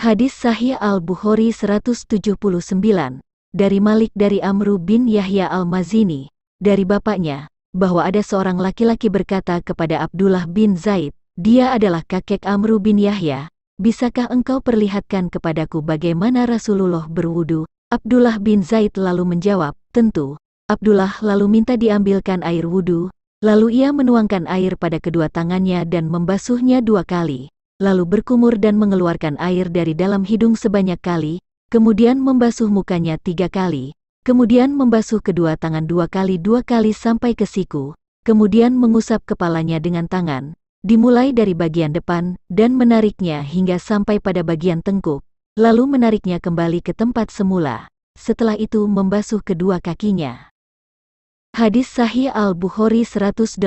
Hadis Sahih Al-Bukhari 179, dari Malik dari Amru bin Yahya Al-Mazini, dari bapaknya, bahwa ada seorang laki-laki berkata kepada Abdullah bin Zaid, dia adalah kakek Amru bin Yahya, bisakah engkau perlihatkan kepadaku bagaimana Rasulullah berwudu? Abdullah bin Zaid lalu menjawab, tentu. Abdullah lalu minta diambilkan air wudu, lalu ia menuangkan air pada kedua tangannya dan membasuhnya 2 kali. Lalu berkumur dan mengeluarkan air dari dalam hidung sebanyak kali, kemudian membasuh mukanya 3 kali, kemudian membasuh kedua tangan 2 kali sampai ke siku, kemudian mengusap kepalanya dengan tangan, dimulai dari bagian depan, dan menariknya hingga sampai pada bagian tengkuk, lalu menariknya kembali ke tempat semula, setelah itu membasuh kedua kakinya. Hadis Sahih Al-Bukhari 180,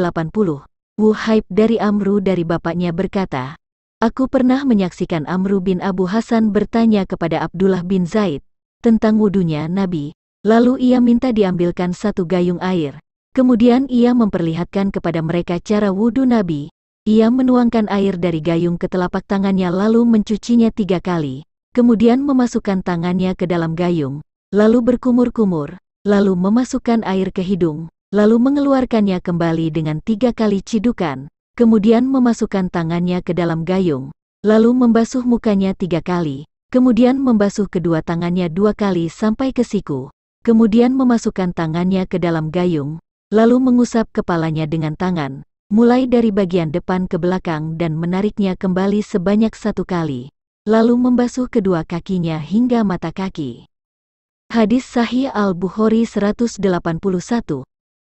Wuhaib dari Amru dari bapaknya berkata, aku pernah menyaksikan Amru bin Abu Hasan bertanya kepada Abdullah bin Zaid tentang wudunya Nabi, lalu ia minta diambilkan 1 gayung air. Kemudian ia memperlihatkan kepada mereka cara wudu Nabi. Ia menuangkan air dari gayung ke telapak tangannya lalu mencucinya 3 kali, kemudian memasukkan tangannya ke dalam gayung, lalu berkumur-kumur, lalu memasukkan air ke hidung, lalu mengeluarkannya kembali dengan 3 kali cidukan. Kemudian memasukkan tangannya ke dalam gayung, lalu membasuh mukanya 3 kali, kemudian membasuh kedua tangannya 2 kali sampai ke siku, kemudian memasukkan tangannya ke dalam gayung, lalu mengusap kepalanya dengan tangan, mulai dari bagian depan ke belakang dan menariknya kembali sebanyak 1 kali, lalu membasuh kedua kakinya hingga mata kaki. Hadis Sahih Al-Bukhari 181,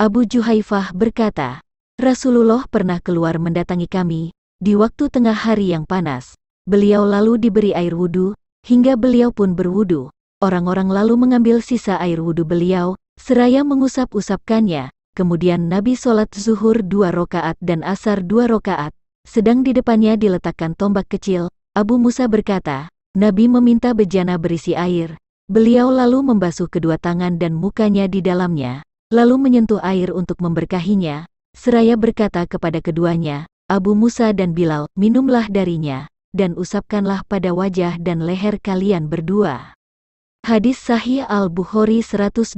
Abu Juhaifah berkata, Rasulullah pernah keluar mendatangi kami, di waktu tengah hari yang panas. Beliau lalu diberi air wudu, hingga beliau pun berwudu. Orang-orang lalu mengambil sisa air wudu beliau, seraya mengusap-usapkannya. Kemudian Nabi sholat zuhur 2 rakaat dan asar 2 rakaat. Sedang di depannya diletakkan tombak kecil. Abu Musa berkata, Nabi meminta bejana berisi air. Beliau lalu membasuh kedua tangan dan mukanya di dalamnya, lalu menyentuh air untuk memberkahinya. Seraya berkata kepada keduanya, Abu Musa dan Bilal, minumlah darinya, dan usapkanlah pada wajah dan leher kalian berdua. Hadis Sahih Al-Bukhari 182,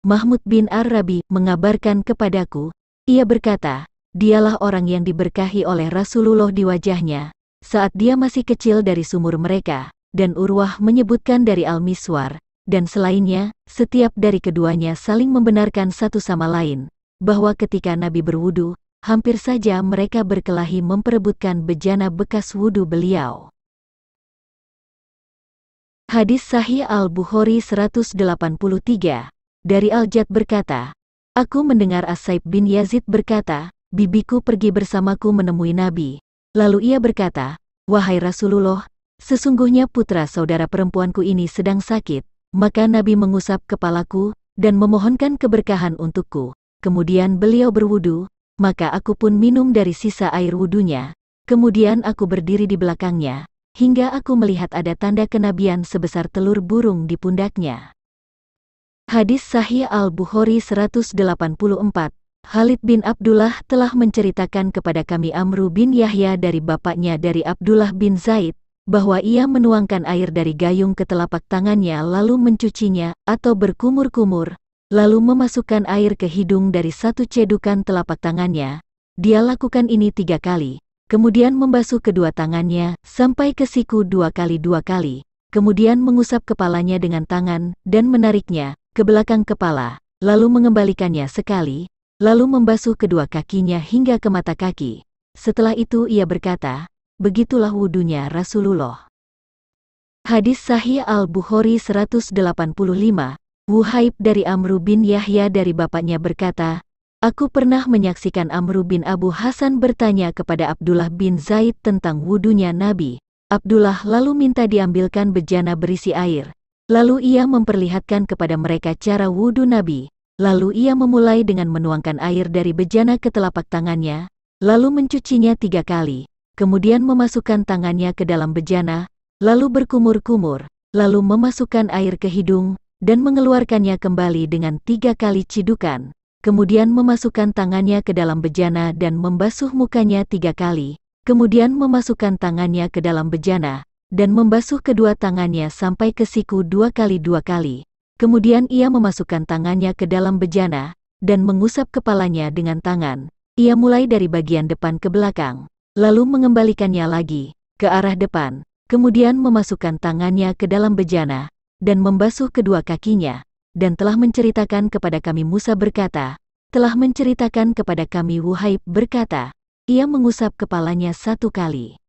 Mahmud bin Ar-Rabi mengabarkan kepadaku, ia berkata, dialah orang yang diberkahi oleh Rasulullah di wajahnya, saat dia masih kecil dari sumur mereka, dan Urwah menyebutkan dari Al-Miswar, dan selainnya, setiap dari keduanya saling membenarkan satu sama lain, bahwa ketika Nabi berwudu, hampir saja mereka berkelahi memperebutkan bejana bekas wudu beliau. Hadis Sahih Al-Bukhari 183, dari Al-Jad berkata, aku mendengar As-Saib bin Yazid berkata, bibiku pergi bersamaku menemui Nabi. Lalu ia berkata, wahai Rasulullah, sesungguhnya putra saudara perempuanku ini sedang sakit, maka Nabi mengusap kepalaku, dan memohonkan keberkahan untukku. Kemudian beliau berwudu, maka aku pun minum dari sisa air wudunya. Kemudian aku berdiri di belakangnya, hingga aku melihat ada tanda kenabian sebesar telur burung di pundaknya. Hadis Sahih Al-Bukhari 184, Khalid bin Abdullah telah menceritakan kepada kami Amru bin Yahya dari bapaknya dari Abdullah bin Zaid, bahwa ia menuangkan air dari gayung ke telapak tangannya lalu mencucinya atau berkumur-kumur, lalu memasukkan air ke hidung dari 1 cedukan telapak tangannya. Dia lakukan ini 3 kali, kemudian membasuh kedua tangannya sampai ke siku 2 kali, kemudian mengusap kepalanya dengan tangan dan menariknya ke belakang kepala, lalu mengembalikannya sekali, lalu membasuh kedua kakinya hingga ke mata kaki. Setelah itu ia berkata, begitulah wudunya Rasulullah. Hadis Sahih Al-Bukhari 185, Wuhaib dari Amru bin Yahya dari bapaknya berkata, aku pernah menyaksikan Amru bin Abu Hasan bertanya kepada Abdullah bin Zaid tentang wudunya Nabi. Abdullah lalu minta diambilkan bejana berisi air. Lalu ia memperlihatkan kepada mereka cara wudu Nabi. Lalu ia memulai dengan menuangkan air dari bejana ke telapak tangannya, lalu mencucinya 3 kali, kemudian memasukkan tangannya ke dalam bejana, lalu berkumur-kumur, lalu memasukkan air ke hidung, dan mengeluarkannya kembali dengan 3 kali cidukan, kemudian memasukkan tangannya ke dalam bejana dan membasuh mukanya 3 kali, kemudian memasukkan tangannya ke dalam bejana, dan membasuh kedua tangannya sampai ke siku 2 kali. Kemudian ia memasukkan tangannya ke dalam bejana, dan mengusap kepalanya dengan tangan. Ia mulai dari bagian depan ke belakang, lalu mengembalikannya lagi ke arah depan, kemudian memasukkan tangannya ke dalam bejana, dan membasuh kedua kakinya, dan telah menceritakan kepada kami Musa berkata, telah menceritakan kepada kami Wuhaib berkata, ia mengusap kepalanya 1 kali.